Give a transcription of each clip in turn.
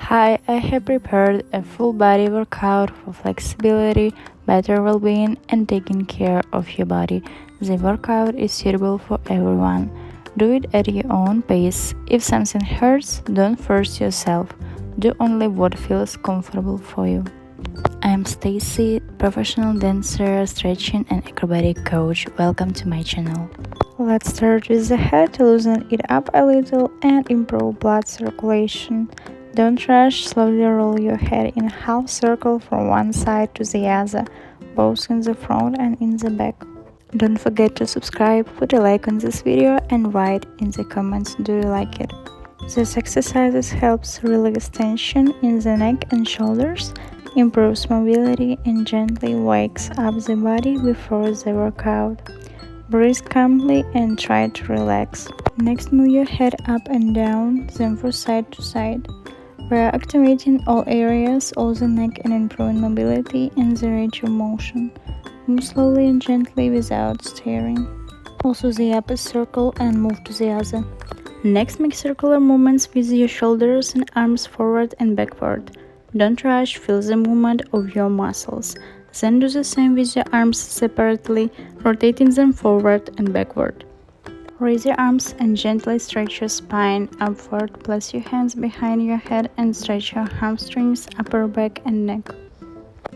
Hi, I have prepared a full body workout for flexibility, better well-being, and taking care of your body. The workout is suitable for everyone. Do it at your own pace. If something hurts, don't force yourself. Do only what feels comfortable for you. I am Stacy, professional dancer, stretching and acrobatic coach. Welcome to my channel. Let's start with the head to loosen it up a little and improve blood circulation. Don't rush, slowly roll your head in a half circle from one side to the other, both in the front and in the back. Don't forget to subscribe, put a like on this video and write in the comments do you like it. This exercise helps release tension in the neck and shoulders, improves mobility and gently wakes up the body before the workout. Breathe calmly and try to relax. Next, move your head up and down, then from side to side. We are activating all areas of the neck and improving mobility and the range of motion. Move slowly and gently without staring. Also the upper circle and move to the other. Next, make circular movements with your shoulders and arms forward and backward. Don't rush, feel the movement of your muscles. Then do the same with your arms separately, rotating them forward and backward. Raise your arms and gently stretch your spine upward. Place your hands behind your head and stretch your hamstrings, upper back and neck.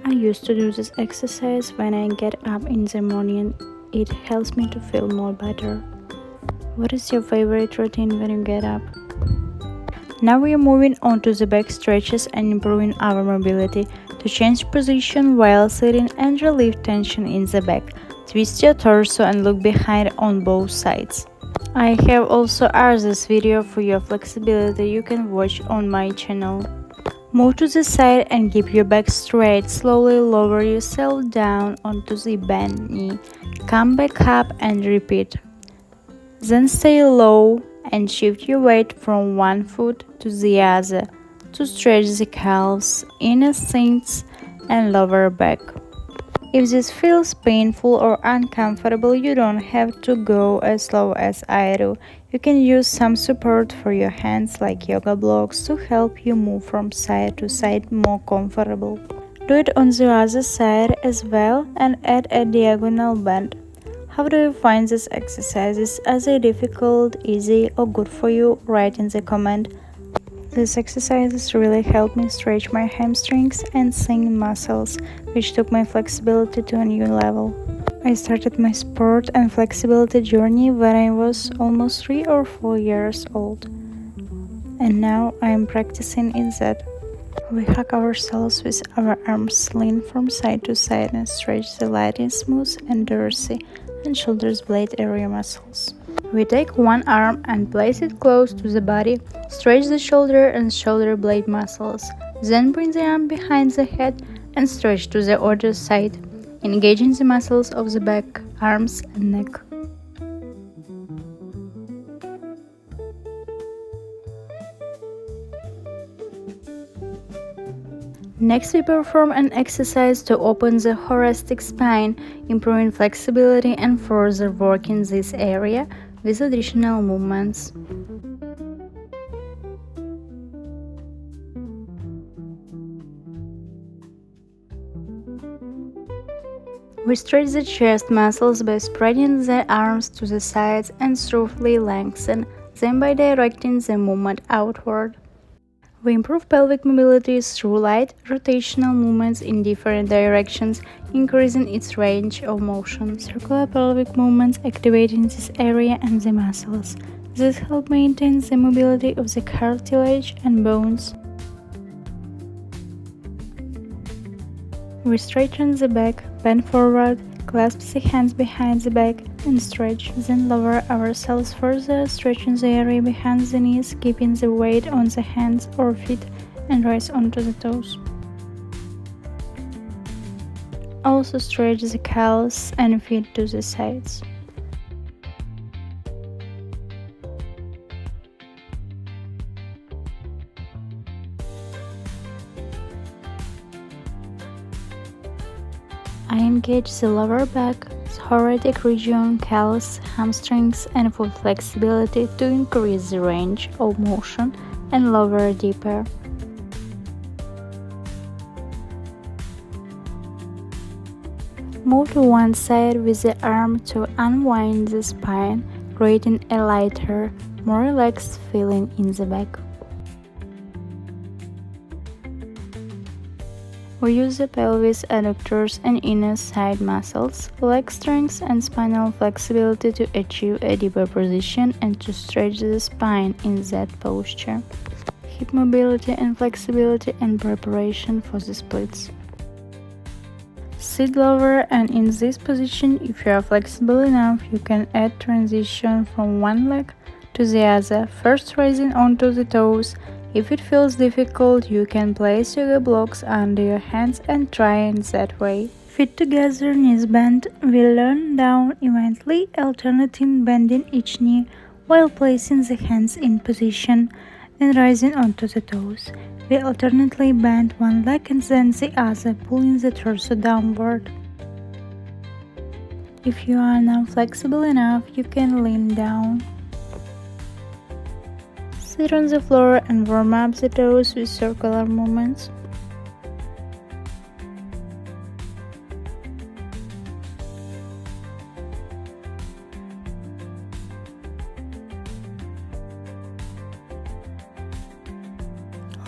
I used to do this exercise when I get up in the morning. It helps me to feel more better. What is your favorite routine when you get up? Now we are moving on to the back stretches and improving our mobility. To change position while sitting and relieve tension in the back. Twist your torso and look behind on both sides. I have also added this video for your flexibility you can watch on my channel. Move to the side and keep your back straight. Slowly lower yourself down onto the bent knee. Come back up and repeat. Then stay low and shift your weight from one foot to the other to stretch the calves, inner thighs, and lower back. If this feels painful or uncomfortable, you don't have to go as slow as I do. You can use some support for your hands like yoga blocks to help you move from side to side more comfortable. Do it on the other side as well and add a diagonal bend. How do you find these exercises? Are they difficult, easy, or good for you? Write in the comment. These exercises really helped me stretch my hamstrings and thigh muscles, which took my flexibility to a new level. I started my sport and flexibility journey when I was almost 3 or 4 years old. And now I am practicing in that. We hug ourselves with our arms, lean from side to side and stretch the lighting smooth and dorsal and shoulders blade area muscles. We take one arm and place it close to the body, stretch the shoulder and shoulder blade muscles, then bring the arm behind the head and stretch to the other side, engaging the muscles of the back, arms and neck. Next, we perform an exercise to open the thoracic spine, improving flexibility and further working this area with additional movements. We stretch the chest muscles by spreading the arms to the sides and smoothly lengthen them by directing the movement outward. We improve pelvic mobility through light rotational movements in different directions, increasing its range of motion. Circular pelvic movements activating this area and the muscles. This helps maintain the mobility of the cartilage and bones. We straighten the back, bend forward, clasp the hands behind the back and stretch, then lower ourselves further, stretching the area behind the knees, keeping the weight on the hands or feet and rise onto the toes. Also stretch the calves and feet to the sides. I engage the lower back, thoracic region, calves, hamstrings and foot flexibility to increase the range of motion and lower deeper. Move to one side with the arm to unwind the spine, creating a lighter, more relaxed feeling in the back. We use the pelvis adductors and inner side muscles, leg strength and spinal flexibility to achieve a deeper position and to stretch the spine in that posture. Hip mobility and flexibility and preparation for the splits. Sit lower, and in this position, if you are flexible enough, you can add transition from one leg to the other, first raising onto the toes. If it feels difficult, you can place yoga blocks under your hands and try it that way. Feet together, knees bent. We lean down evenly, alternating bending each knee while placing the hands in position and rising onto the toes. We alternately bend one leg and then the other, pulling the torso downward. If you are now flexible enough, you can lean down. Sit on the floor and warm up the toes with circular movements.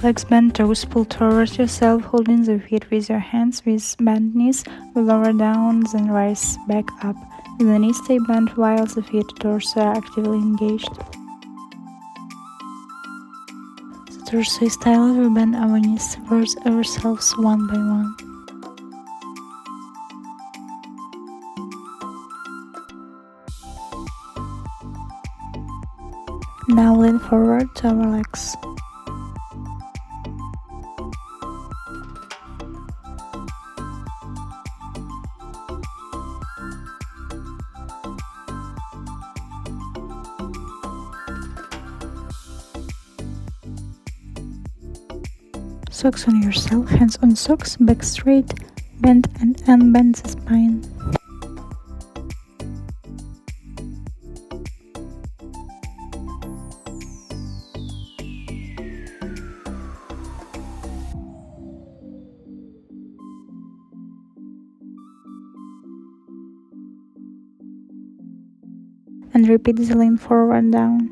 Legs bent, toes pull towards yourself, holding the feet with your hands with bent knees. We lower down, then rise back up. The knees stay bent while the feet and torso are actively engaged. The torso is tight, we bend our knees towards ourselves one by one. Now lean forward to our legs. Socks on yourself, hands on socks, back straight, bend and unbend the spine. And repeat the lean forward down.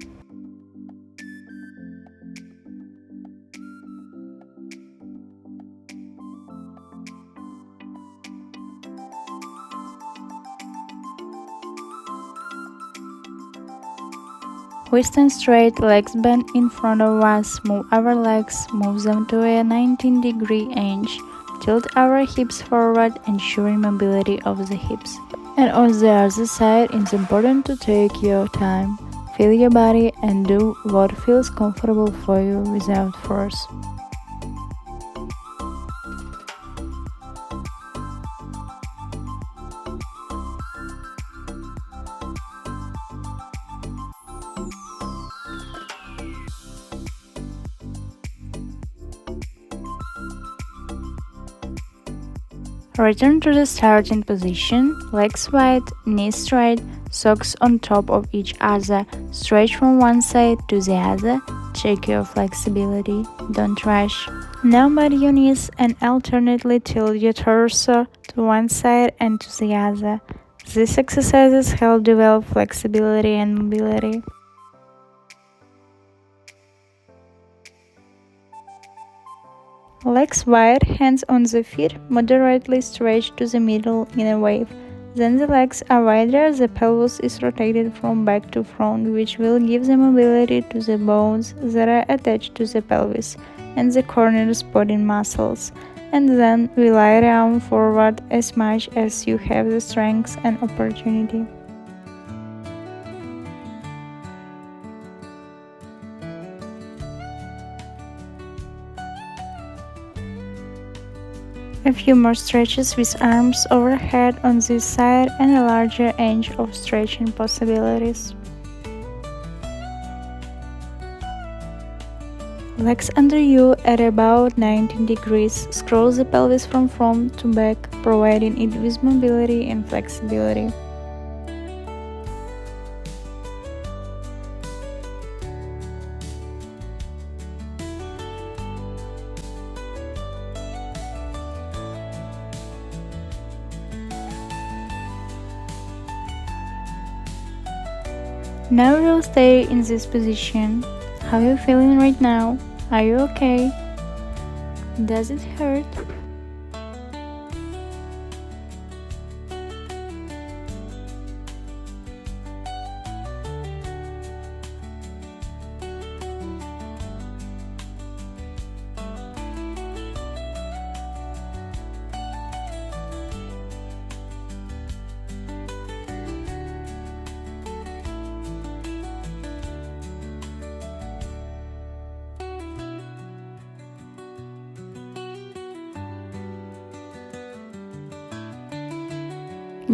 We stand straight, legs bent in front of us, move our legs, move them to a 90-degree angle, tilt our hips forward, ensuring mobility of the hips. And on the other side, it's important to take your time, feel your body and do what feels comfortable for you without force. Return to the starting position, legs wide, knees straight, socks on top of each other, stretch from one side to the other, check your flexibility, don't rush. Now bend your knees and alternately tilt your torso to one side and to the other. These exercises help develop flexibility and mobility. Legs wide, hands on the feet, moderately stretched to the middle in a wave. Then the legs are wider, the pelvis is rotated from back to front, which will give the mobility to the bones that are attached to the pelvis and the corner supporting muscles. And then we lie down forward as much as you have the strength and opportunity. A few more stretches with arms overhead on this side and a larger range of stretching possibilities. Legs under you at about 90 degrees. Scroll the pelvis from front to back, providing it with mobility and flexibility. Now we'll stay in this position. How are you feeling right now? Are you okay? Does it hurt?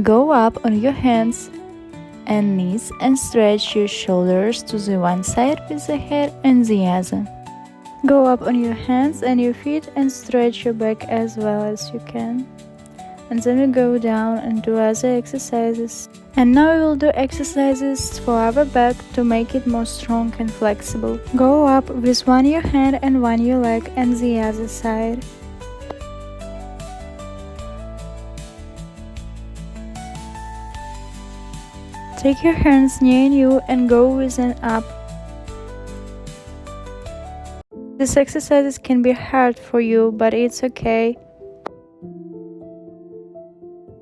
Go up on your hands and knees and stretch your shoulders to the one side with the head and the other. Go up on your hands and your feet and stretch your back as well as you can. And then we go down and do other exercises. And now we will do exercises for our back to make it more strong and flexible. Go up with one your hand and one your leg and the other side. Take your hands near you and go with an up. These exercises can be hard for you, but it's okay.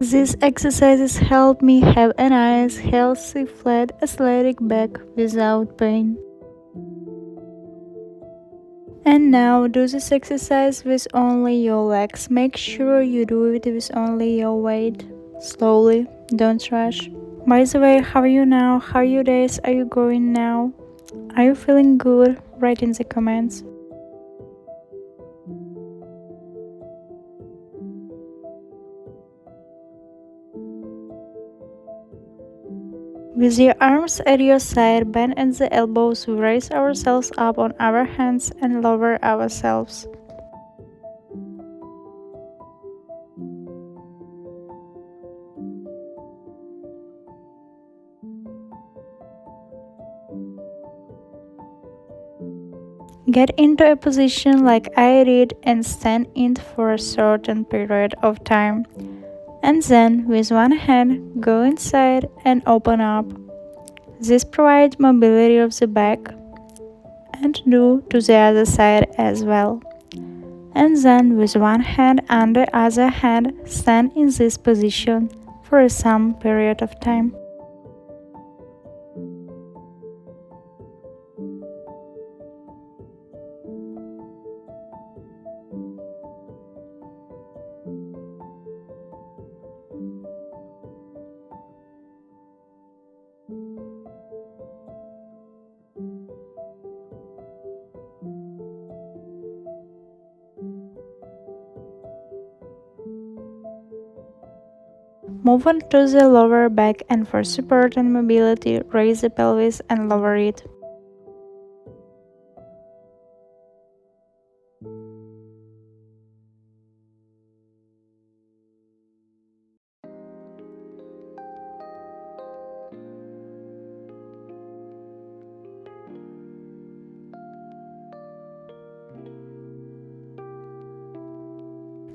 These exercises help me have a nice, healthy, flat, athletic back without pain. And now do this exercise with only your legs. Make sure you do it with only your weight. Slowly, don't rush. By the way, how are you now? How are your days are you going now? Are you feeling good? Write in the comments. With your arms at your side, bend at the elbows, we raise ourselves up on our hands and lower ourselves. Get into a position like I did and stand in for a certain period of time. And then, with one hand, go inside and open up. This provides mobility of the back, and do to the other side as well. And then, with one hand and the other hand, stand in this position for some period of time. Move on to the lower back, and for support and mobility, raise the pelvis and lower it.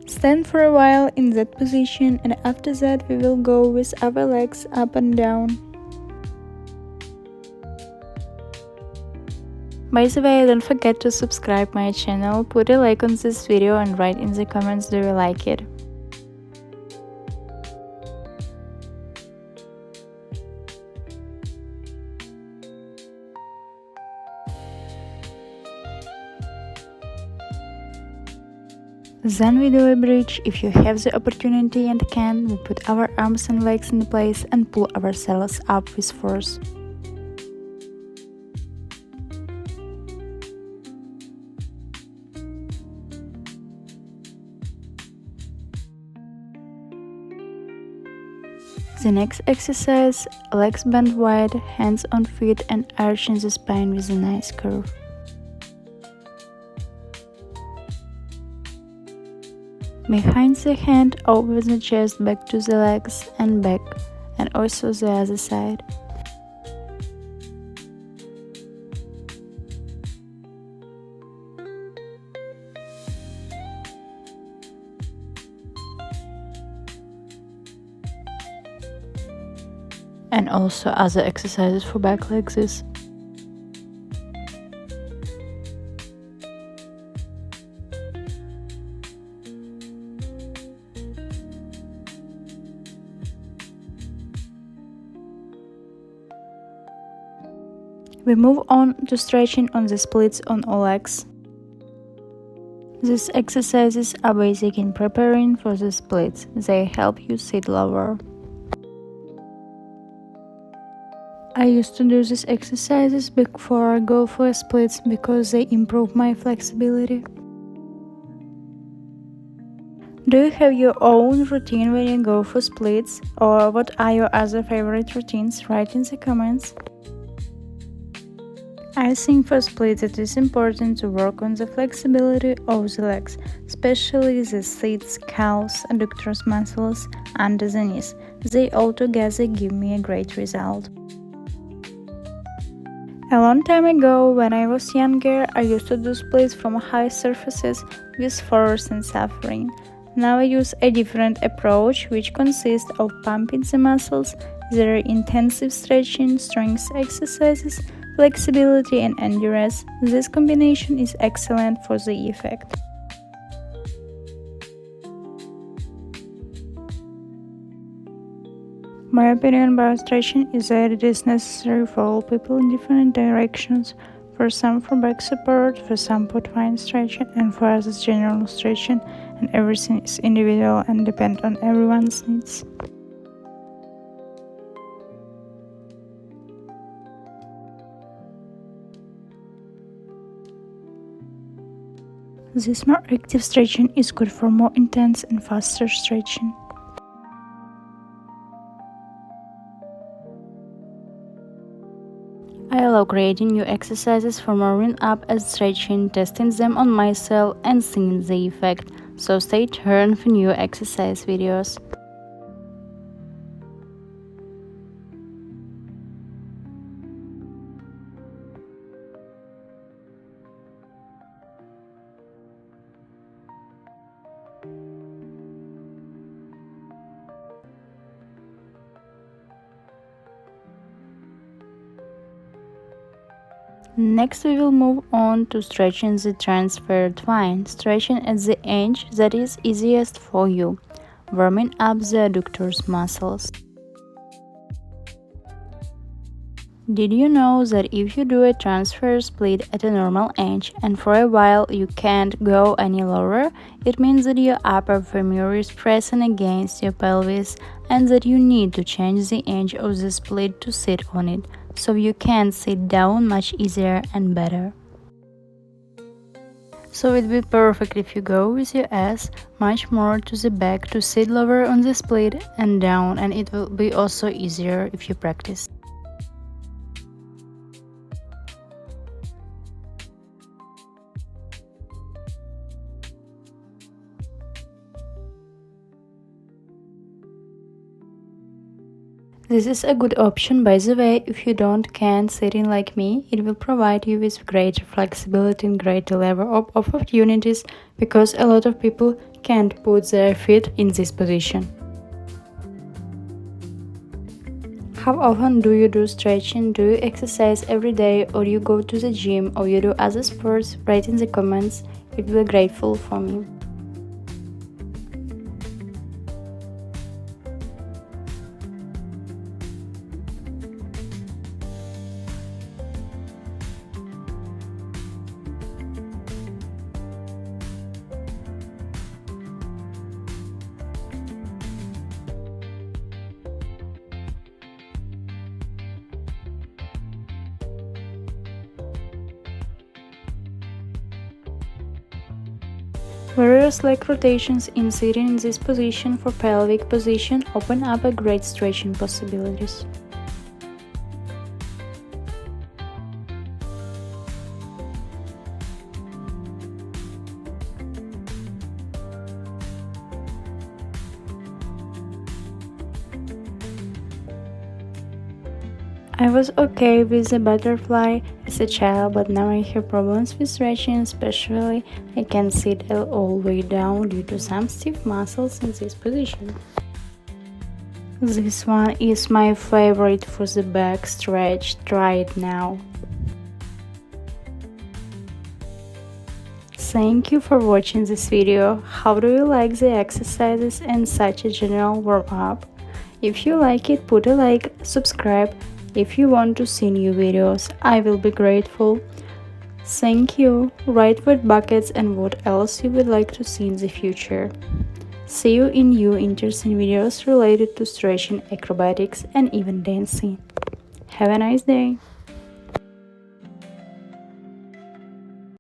Stand for a while in that position, and after that we will go with our legs up and down. By the way, don't forget to subscribe my channel, put a like on this video and write in the comments do you like it. Then we do a bridge. If you have the opportunity and can, we put our arms and legs in place and pull ourselves up with force. The next exercise, legs bent wide, hands on feet and arching the spine with a nice curve. Behind the hand, open the chest back to the legs and back, and also the other side. and also other exercises for back like this. We move on to stretching on the splits on all legs. These exercises are basic in preparing for the splits. They help you sit lower. I used to do these exercises before I go for splits because they improve my flexibility. Do you have your own routine when you go for splits? Or what are your other favorite routines? Write in the comments. I think for splits it is important to work on the flexibility of the legs, especially the sits, calves, adductors muscles under the knees. They all together give me a great result. A long time ago, when I was younger, I used to do splits from high surfaces with force and suffering. Now I use a different approach, which consists of pumping the muscles, their intensive stretching, strength exercises, flexibility and endurance. This combination is excellent for the effect. My opinion about stretching is that it is necessary for all people in different directions. For some for back support, for some for fine stretching, and for others general stretching, and everything is individual and depends on everyone's needs. This more active stretching is good for more intense and faster stretching. I love creating new exercises for warming up and stretching, testing them on myself and seeing the effect, so stay tuned for new exercise videos. Next we will move on to stretching the transfer twine, stretching at the edge that is easiest for you, warming up the adductors muscles. Did you know that if you do a transfer split at a normal edge and for a while you can't go any lower, it means that your upper femur is pressing against your pelvis and that you need to change the edge of the split to sit on it, so you can sit down much easier and better. So it will be perfect if you go with your ass much more to the back to sit lower on the split and down, and it will be also easier if you practice. This is a good option, by the way, if you can't sitting like me. It will provide you with greater flexibility and greater level of opportunities, because a lot of people can't put their feet in this position. How often do you do stretching? Do you exercise every day, or you go to the gym, or you do other sports? Write in the comments, it will be grateful for me. Various leg rotations in sitting in this position for pelvic position open up a great stretching possibilities. I was okay with the butterfly as a child, but now I have problems with stretching, especially I can't sit all the way down due to some stiff muscles in this position. This one is my favorite for the back stretch. Try it now. Thank you for watching this video. How do you like the exercises and such a general warm-up? If you like it, put a like, subscribe. If you want to see new videos, I will be grateful. Thank you. Write what buckets and what else you would like to see in the future. See you in new interesting videos related to stretching, acrobatics and even dancing. Have a nice day.